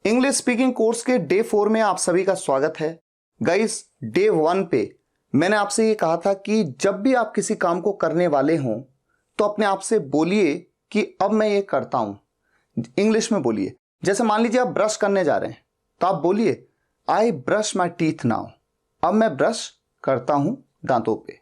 English speaking course के day 4 में आप सभी का स्वागत है। गाइस, डे 1 पे मैंने आपसे ये कहा था कि जब भी आप किसी काम को करने वाले हों तो अपने आप से बोलिए कि अब मैं ये करता हूं। इंग्लिश में बोलिए। जैसे मान लीजिए आप ब्रश करने जा रहे हैं तो आप बोलिए I brush my teeth now. अब मैं ब्रश करता हूं दांतों पे।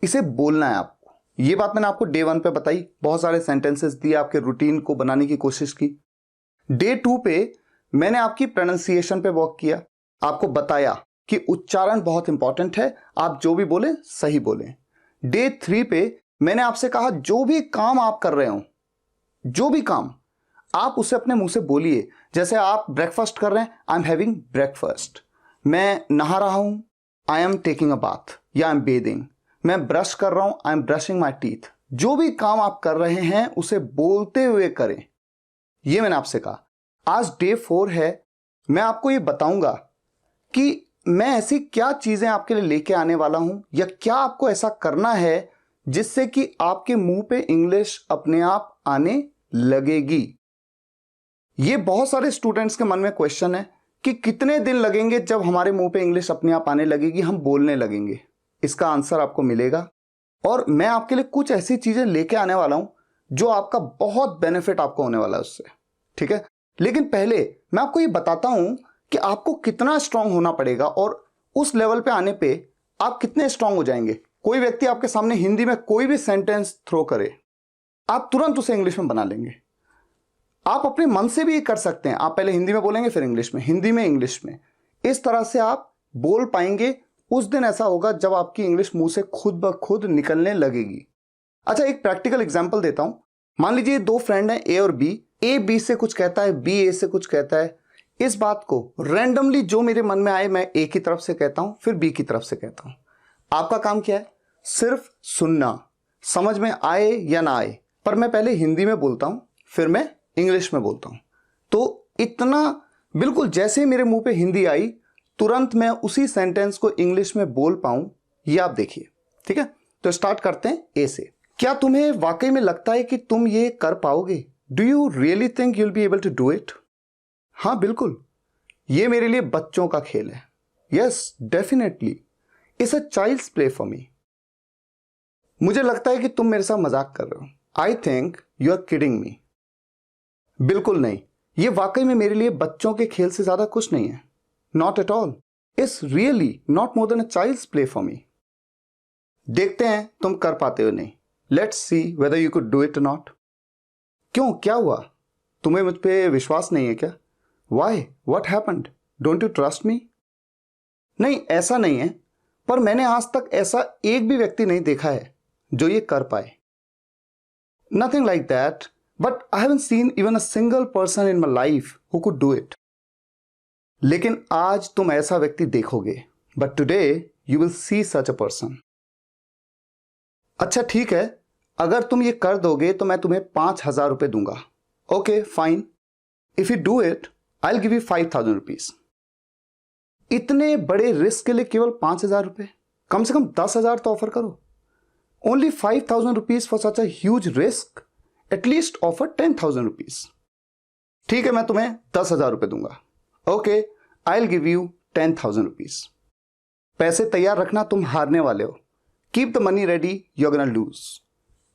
इसे बोलना है आपको। ये बात मैंने आपको डे 1 पे बताई, बहुत सारे सेंटेंसेस दिए, आपके रूटीन को बनाने की कोशिश की। डे 2 पे मैंने आपकी प्रोनाउंसिएशन पे वर्क किया, आपको बताया कि उच्चारण बहुत इंपॉर्टेंट है, आप जो भी बोलें सही बोलें। डे 3 पे मैंने आपसे कहा जो भी काम आप कर रहे हो, जो भी काम आप उसे अपने मुंह से बोलिए। जैसे आप ब्रेकफास्ट कर रहे हैं, आई एम हैविंग ब्रेकफास्ट। मैं नहा रहा हूं, I am taking a bath या आई एम बेदिंग। मैं ब्रश कर रहा हूं, I M brushing my teeth. जो भी काम आप कर रहे हैं उसे बोलते हुए करें, यह मैंने आपसे कहा। आज डे 4 है। मैं आपको ये बताऊंगा कि मैं ऐसी क्या चीजें आपके लिए लेके आने वाला हूं या क्या आपको ऐसा करना है जिससे कि आपके मुंह पे इंग्लिश अपने आप आने लगेगी। ये बहुत सारे स्टूडेंट्स के मन में क्वेश्चन है कि कितने दिन लगेंगे जब हमारे मुंह पे इंग्लिश अपने आप आने लगेगी, हम बोलने लगेंगे। इसका आंसर आपको मिलेगा और मैं आपके लिए कुछ ऐसी चीजें लेके आने वाला हूं जो आपका बहुत बेनिफिट आपको होने वाला है उससे। ठीक है, लेकिन पहले मैं आपको ये बताता हूं कि आपको कितना स्ट्रांग होना पड़ेगा और उस लेवल पे आने पे आप कितने स्ट्रांग हो जाएंगे। कोई व्यक्ति आपके सामने हिंदी में कोई भी सेंटेंस थ्रो करे, आप तुरंत उसे इंग्लिश में बना लेंगे। आप अपने मन से भी ये कर सकते हैं। आप पहले हिंदी में बोलेंगे, फिर इंग्लिश में, हिंदी में इंग्लिश में। इस तरह से आप बोल पाएंगे। उस दिन ऐसा होगा जब आपकी इंग्लिश मुंह से खुद ब खुद निकलने लगेगी। अच्छा, एक प्रैक्टिकल एग्जाम्पल देता हूं। मान लीजिए दो फ्रेंड हैं, ए और बी। ए बी से कुछ कहता है, बी ए से कुछ कहता है। इस बात को रैंडमली जो मेरे मन में आए मैं ए की तरफ से कहता हूं, फिर बी की तरफ से कहता हूं। आपका काम क्या है? सिर्फ सुनना, समझ में आए या ना आए। पर मैं पहले हिंदी में बोलता हूं, फिर मैं इंग्लिश में बोलता हूं। तो इतना बिल्कुल जैसे ही मेरे मुंह पे हिंदी आई, तुरंत मैं उसी सेंटेंस को इंग्लिश में बोल पाऊं, ये आप देखिए। ठीक है, तो स्टार्ट करते हैं ए से। क्या तुम्हें वाकई में लगता है कि तुम ये कर पाओगे? Do you really think you'll be able to do it? हाँ बिल्कुल, ये मेरे लिए बच्चों का खेल है। Yes definitely, it's a child's play for me. मुझे लगता है कि तुम मेरे साथ मजाक कर रहे हो। I think you are kidding me. बिल्कुल नहीं, ये वाकई में मेरे लिए बच्चों के खेल से ज्यादा कुछ नहीं है। Not at all, it's really not more than a child's play for me. देखते हैं तुम कर पाते हो नहीं। Let's see whether you could do it not. क्यों, क्या हुआ? तुम्हें मुझ पे विश्वास नहीं है क्या? Why, what happened? Don't you trust me? नहीं, ऐसा नहीं है, पर मैंने आज तक ऐसा एक भी व्यक्ति नहीं देखा है जो ये कर पाए। Nothing like that, but I haven't seen even a single person in my life who could do it. लेकिन आज तुम ऐसा व्यक्ति देखोगे, but today you will see such a person. अच्छा ठीक है, अगर तुम ये कर दोगे तो मैं तुम्हें 5,000 रुपए दूंगा। Okay fine, if you do it I will give you 5,000 rupees. इतने बड़े रिस्क के लिए केवल 5,000 रुपए? कम से कम 10,000 तो ऑफर करो। Only 5,000 rupees for such a huge risk, at least offer 10,000 rupees. ठीक है, मैं तुम्हें 10,000 रुपए दूंगा। Okay, I will give you 10,000 rupees. पैसे तैयार रखना, तुम हारने वाले हो। Keep the money ready, you are gonna lose.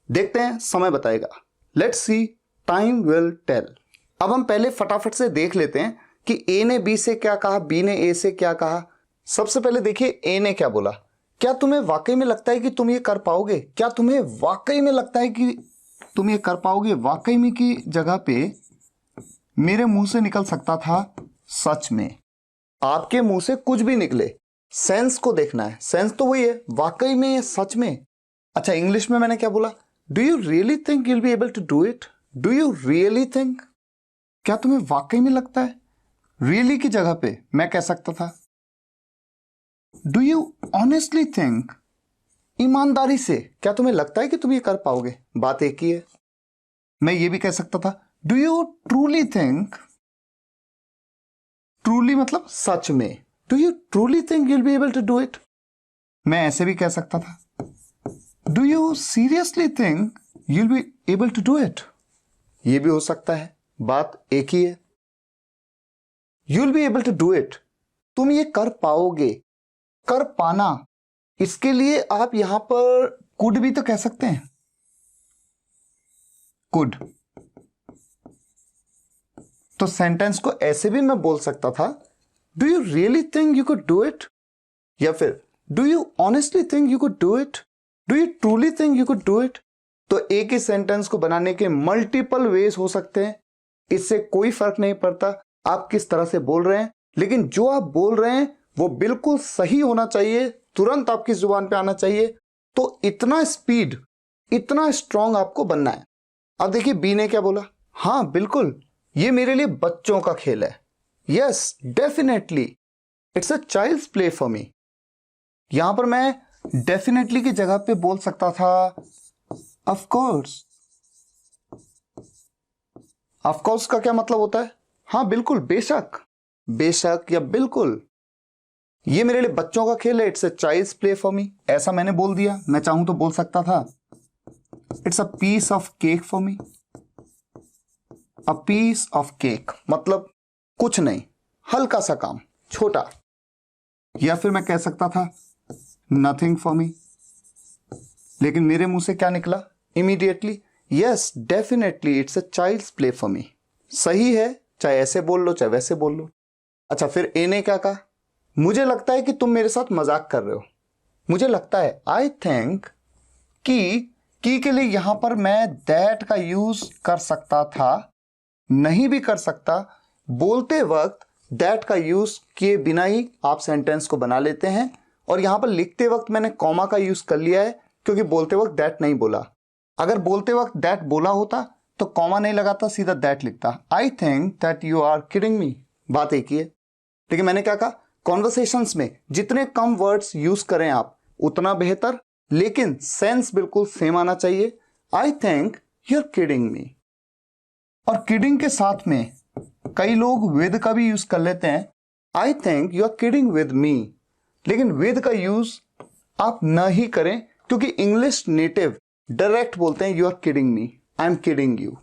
देखते हैं, समय बताएगा। Let's see, time will tell. अब हम पहले फटाफट से देख लेते हैं कि ए ने बी से क्या कहा, बी ने ए से क्या कहा। सबसे पहले देखिए ए ने क्या बोला। क्या तुम्हें वाकई में लगता है कि तुम ये कर पाओगे? क्या तुम्हें वाकई में लगता है कि तुम ये कर पाओगे? वाकई में की जगह पे मेरे मुंह से निकल सकता था सच में। आपके मुंह से कुछ भी निकले, सेंस को देखना है। सेंस तो वही है, वाकई में या सच में। अच्छा, इंग्लिश में मैंने क्या बोला? Do you really think you will be able to do it? Do you really think? क्या तुम्हें वाकई में लगता है? रियली की जगह पे मैं कह सकता था डू यू ऑनेस्टली थिंक? ईमानदारी से क्या तुम्हें लगता है कि तुम ये कर पाओगे? बात एक ही है। मैं ये भी कह सकता था do you truly think? Truly मतलब सच में। Do you truly think you will be able to do it? मैं ऐसे भी कह सकता था do you seriously think you will be able to do it? ये भी हो सकता है, बात एक ही है। You will be able to do it. तुम ये कर पाओगे। कर पाना, इसके लिए आप यहां पर कुड भी तो कह सकते हैं, कुड। तो सेंटेंस को ऐसे भी मैं बोल सकता था, do you really think you could do it, या फिर do you honestly think you could do it, do you truly think you could do it. तो एक ही सेंटेंस को बनाने के मल्टीपल वेज हो सकते हैं। इससे कोई फर्क नहीं पड़ता आप किस तरह से बोल रहे हैं, लेकिन जो आप बोल रहे हैं वो बिल्कुल सही होना चाहिए, तुरंत आपकी जुबान पे आना चाहिए। तो इतना स्पीड, इतना स्ट्रांग आपको बनना है। अब देखिए बी ने क्या बोला, हाँ बिल्कुल ये मेरे लिए बच्चों का खेल है। Yes definitely it's a child's play for me. यहां पर मैं डेफिनेटली की जगह पे बोल सकता था ऑफ कोर्स। ऑफ कोर्स का क्या मतलब होता है, हाँ बिल्कुल, बेशक, बेशक या बिल्कुल। ये मेरे लिए बच्चों का खेल है, it's a child's play for me, ऐसा मैंने बोल दिया। मैं चाहूं तो बोल सकता था it's a piece of cake for me. A piece of cake मतलब कुछ नहीं, हल्का सा काम, छोटा। या फिर मैं कह सकता था नथिंग फॉर मी, लेकिन मेरे मुंह से क्या निकला immediately, yes definitely it's a child's play for me. सही है, चाहे ऐसे बोल लो चाहे वैसे बोल लो। अच्छा फिर ए ने क्या कहा, मुझे लगता है कि तुम मेरे साथ मजाक कर रहे हो। मुझे लगता है, आई थिंक की के लिए यहां पर मैं दैट का यूज कर सकता था, नहीं भी कर सकता। बोलते वक्त दैट का यूज किए बिना ही आप सेंटेंस को बना लेते हैं, और यहां पर लिखते वक्त मैंने कॉमा का यूज कर लिया है क्योंकि बोलते वक्त दैट नहीं बोला। अगर बोलते वक्त दैट बोला होता तो कॉमा नहीं लगाता, सीधा दैट लिखता। I think that you are kidding me, बात एक ही है। लेकिन मैंने क्या कहा, कॉन्वर्सेशंस में जितने कम वर्ड्स यूज करें आप उतना बेहतर, लेकिन सेंस बिल्कुल सेम आना चाहिए। I think you are kidding me. और किडिंग के साथ में कई लोग विद का भी यूज कर लेते हैं, I think you are kidding with me. लेकिन विद का यूज आप न ही करें, क्योंकि इंग्लिश नेटिव डायरेक्ट बोलते हैं you are kidding me, I am kidding you.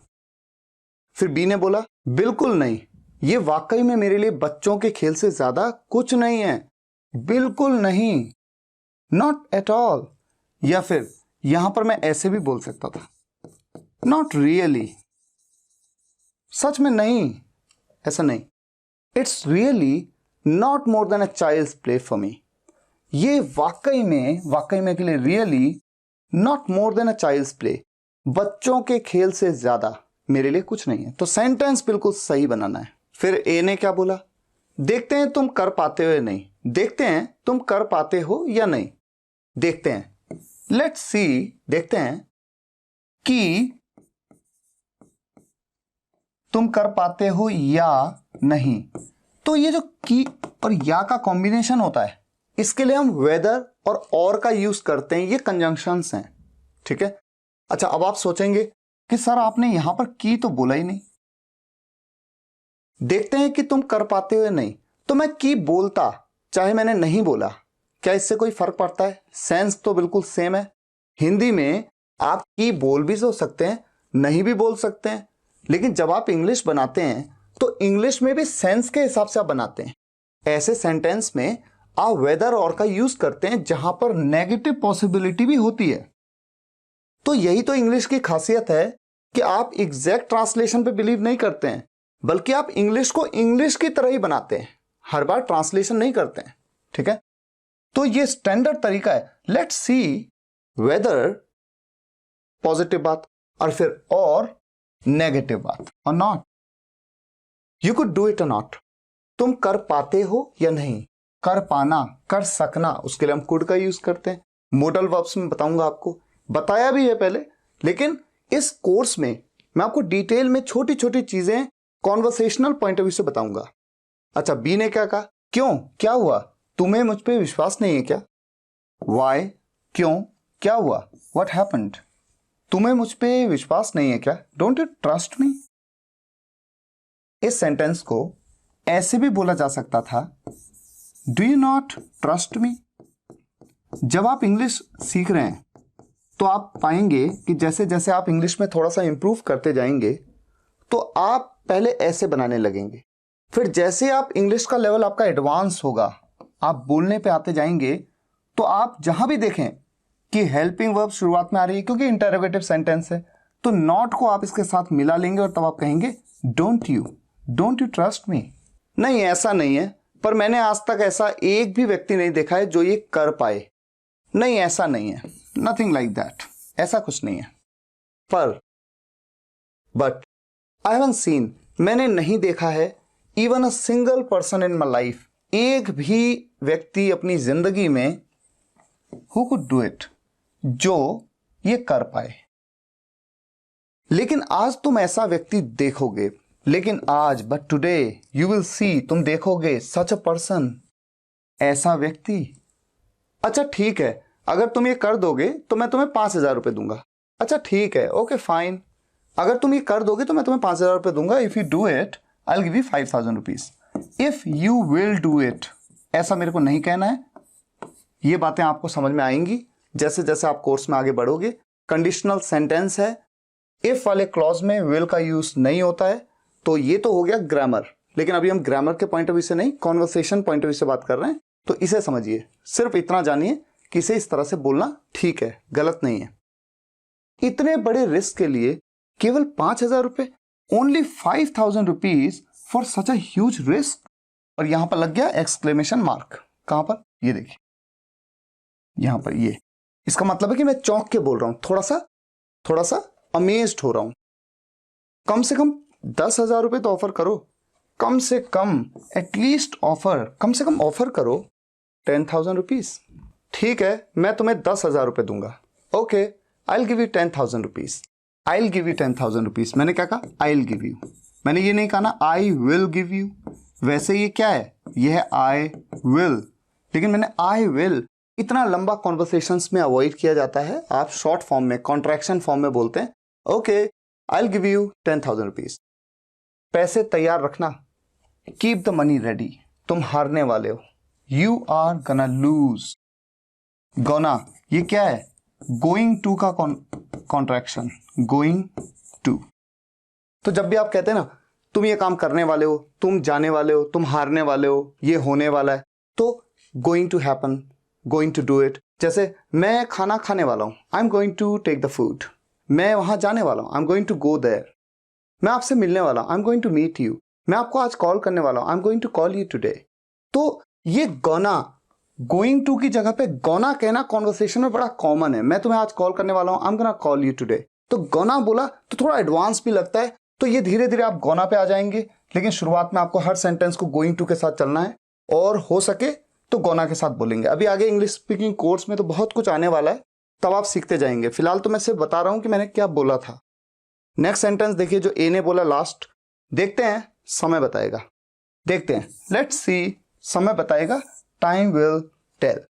फिर बी ने बोला बिल्कुल नहीं, ये वाकई में मेरे लिए बच्चों के खेल से ज्यादा कुछ नहीं है, बिल्कुल नहीं, नॉट एट ऑल। या फिर यहां पर मैं ऐसे भी बोल सकता था, नॉट रियली, सच में नहीं, ऐसा नहीं, it's really not more than a child's play for me. ये वाकई में के लिए really not more than a child's play, बच्चों के खेल से ज्यादा मेरे लिए कुछ नहीं है। तो सेंटेंस बिल्कुल सही बनाना है। फिर ए ने क्या बोला, देखते हैं तुम कर पाते हो या नहीं, देखते हैं तुम कर पाते हो या नहीं, देखते हैं, लेट्स सी, देखते हैं कि तुम कर पाते हो या नहीं। तो ये जो की और या का कॉम्बिनेशन होता है, इसके लिए हम वेदर और का यूज करते हैं, ये कंजंक्शंस हैं, ठीक है। अच्छा अब आप सोचेंगे कि सर आपने यहां पर की तो बोला ही नहीं, देखते हैं कि तुम कर पाते हो या नहीं, तो मैं की बोलता चाहे मैंने नहीं बोला, क्या इससे कोई फर्क पड़ता है? सेंस तो बिल्कुल सेम है। हिंदी में आप की बोल भी तो सकते हैं, नहीं भी बोल सकते हैं, लेकिन जब आप इंग्लिश बनाते हैं तो इंग्लिश में भी सेंस के हिसाब से आप बनाते हैं। ऐसे सेंटेंस में आप वेदर और का यूज करते हैं जहां पर नेगेटिव पॉसिबिलिटी भी होती है। तो यही तो इंग्लिश की खासियत है कि आप एग्जैक्ट ट्रांसलेशन पे बिलीव नहीं करते हैं, बल्कि आप इंग्लिश को इंग्लिश की तरह ही बनाते हैं, हर बार ट्रांसलेशन नहीं करते हैं, ठीक है। तो ये स्टैंडर्ड तरीका है। लेट्स सी वेदर पॉजिटिव बात, और फिर और नेगेटिव बात, और not, you could do it और नॉट, तुम कर पाते हो या नहीं। कर पाना, कर सकना, उसके लिए हम कुड का यूज करते हैं। मोडल वर्ब्स में बताऊंगा, आपको बताया भी है पहले, लेकिन इस कोर्स में मैं आपको डिटेल में छोटी छोटी चीजें कॉन्वर्सेशनल पॉइंट ऑफ व्यू से बताऊंगा। अच्छा बी ने क्या कहा, क्यों, क्या हुआ, तुम्हें मुझ पे विश्वास नहीं है क्या? वाई, क्यों, क्या हुआ, व्हाट हैपेंड, तुम्हें मुझ पे विश्वास नहीं है क्या, डोंट यू ट्रस्ट मी। इस सेंटेंस को ऐसे भी बोला जा सकता था, do you not trust me. जब आप इंग्लिश सीख रहे हैं तो आप पाएंगे कि जैसे जैसे आप इंग्लिश में थोड़ा सा इंप्रूव करते जाएंगे तो आप पहले ऐसे बनाने लगेंगे, फिर जैसे आप इंग्लिश का लेवल आपका एडवांस होगा, आप बोलने पे आते जाएंगे, तो आप जहां भी देखें कि हेल्पिंग वर्ब शुरुआत में आ रही है क्योंकि इंटरोगेटिव सेंटेंस है, तो नॉट को आप इसके साथ मिला लेंगे और तब आप कहेंगे डोंट यू ट्रस्ट मी। नहीं, ऐसा नहीं है, पर मैंने आज तक ऐसा एक भी व्यक्ति नहीं देखा है जो ये कर पाए। नहीं, ऐसा नहीं है, नथिंग लाइक दैट, ऐसा कुछ नहीं है। बट आई हैवंट सीन, मैंने नहीं देखा है, even a single person in my life, एक भी व्यक्ति अपनी जिंदगी में हु कुड डू इट, जो ये कर पाए। लेकिन आज तुम ऐसा व्यक्ति देखोगे, लेकिन आज, but today you will see, तुम देखोगे सच अ पर्सन, ऐसा व्यक्ति। अच्छा ठीक है, अगर तुम ये कर दोगे तो मैं तुम्हें 5,000 रुपए दूंगा। अच्छा ठीक है, ओके फाइन, अगर तुम ये कर दोगे तो मैं तुम्हें 5,000 रुपए दूंगा। If you do it I will give you 5,000 rupees. If you will do it, ऐसा मेरे को नहीं कहना है। ये बातें आपको समझ में आएंगी जैसे जैसे आप कोर्स में आगे बढ़ोगे। कंडीशनल सेंटेंस है, इफ वाले क्लॉज में विल का यूज नहीं होता है। तो ये तो हो गया ग्रामर, लेकिन अभी हम ग्रामर के पॉइंट ऑफ व्यू से नहीं, कॉन्वर्सेशन पॉइंट ऑफ व्यू से बात कर रहे हैं। तो इसे समझिए, सिर्फ इतना जानिए कि इसे इस तरह से बोलना ठीक है, गलत नहीं है। इतने बड़े रिस्क के लिए केवल 5,000 रुपए, only 5,000 rupees for such a huge risk. और यहां पर लग गया एक्सक्लेमेशन मार्क। कहां पर? ये देखिए, यहां पर ये, इसका मतलब है कि मैं चौंक के बोल रहा हूं, थोड़ा सा अमेज्ड हो रहा हूं। कम से कम 10,000 रुपए तो ऑफर करो, कम से कम एटलीस्ट ऑफर, कम से कम ऑफर करो 10,000 रुपीज। ठीक है, मैं तुम्हें 10,000 रुपए दूंगा। Okay, I will give you 10,000 rupees. I will give you 10,000 rupees. मैंने क्या कहा? आई विल गिव यू। मैंने ये नहीं कहा ना आई विल गिव यू। वैसे ये क्या है? ये है आई विल, लेकिन मैंने आई विल, इतना लंबा कॉन्वर्सेशंस में अवॉइड किया जाता है। आप शॉर्ट फॉर्म में, कॉन्ट्रैक्शन फॉर्म में बोलते हैं, okay I will give you 10,000 rupees. पैसे तैयार रखना, कीप द मनी रेडी। तुम हारने वाले हो, you are gonna lose. Gonna, ये क्या है? गोइंग टू का कॉन्ट्रैक्शन, गोइंग टू। तो जब भी आप कहते हैं ना तुम ये काम करने वाले हो, तुम जाने वाले हो, तुम हारने वाले हो, ये होने वाला है, तो going to happen, going to do it. जैसे मैं खाना खाने वाला हूं, I am going to take the food. मैं वहां जाने वाला हूं, I am going to go there. मैं आपसे मिलने वाला हूं, I am going to meet you. मैं आपको आज कॉल करने वाला हूं, I am going to call you today. तो ये गोना, गोइंग टू की जगह पे गोना कहना कॉन्वर्सेशन में बड़ा कॉमन है। मैं तुम्हें आज कॉल करने वाला हूं, I am gonna call you today. तो गोना बोला तो थोड़ा एडवांस भी लगता है, तो ये धीरे धीरे आप गोना पे आ जाएंगे। लेकिन शुरुआत में आपको हर सेंटेंस को गोइंग टू के साथ चलना है, और हो सके तो गोना के साथ बोलेंगे। अभी आगे इंग्लिश स्पीकिंग कोर्स में तो बहुत कुछ आने वाला है, तब आप सीखते जाएंगे। फिलहाल तो मैं सिर्फ बता रहा हूं कि मैंने क्या बोला था। नेक्स्ट सेंटेंस देखिए, जो ए ने बोला लास्ट, देखते हैं, समय बताएगा। देखते हैं, लेट्स सी, समय बताएगा, टाइम विल टेल।